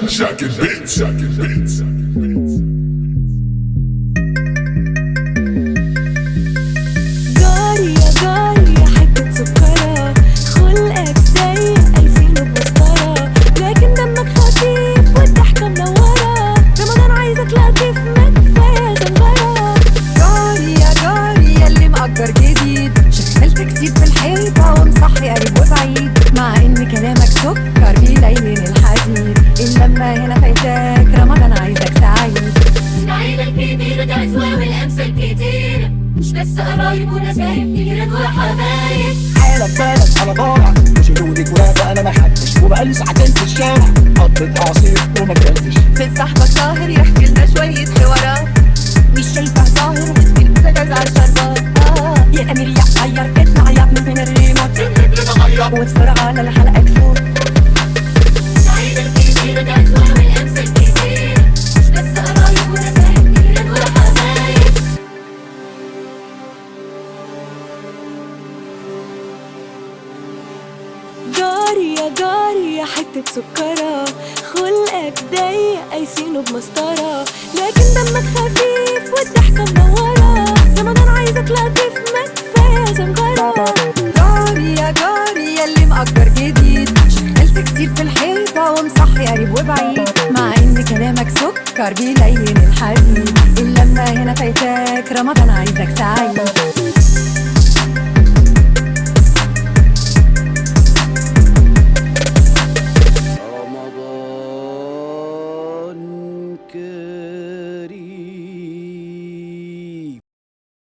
Shocking beats, shocking beats. جاري يا جاري يا حتة سكرة، خلقك ضيق قايسينه بمسطرة، لكن دمك خفيف والضحكة منورة. رمضان عايزك لطيف ما كفاية زنجرة. جاري يا جاري ياللي مأجر جديد، شغال تكسيد في الحيطة ومصحي قريب وبعيد، مع ان كلامك سكر بيلين الحديد. اللمة هنا فايتاك، رمضان عايزك سعيد. العيلة الكبيرة تعزوها والأمثال كتير، مش بس قرايب وناس جايب كتير وحبايب. حالك بالك على ضايع، وشيلوني كرافة انا ما حدش، وبقالي ساعتين في الشارع قضيت عصير وما كلتش. في صاحبك طاهر يحكي لنا شوية حوارات، مش شايفه ظاهر وفي البوتاجاز على الشربات. يا امير يا غير اطلع يا ابني من الريموت، وبسرعة على الحلقة تفوت. العيلة الكبيرة تعزوها والأمثال كتير، مش بس قرايب وناس جايب كتير وحبايب. جاري يا جاري يا حتة سكرة، خلقك ضيق قايسينه بمسطرة، لكن دمك خفيف والضحكة منورة. رمضان عايزك لطيف ما كفاية زنجرة. جاري يا جاري ياللي مأجر جديد، شغال تكسير في الحيطة ومصحي قريب وبعيد، مع ان كلامك سكر بيلين الحديد. اللمة هنا فايتاك، رمضان عايزك سعيد.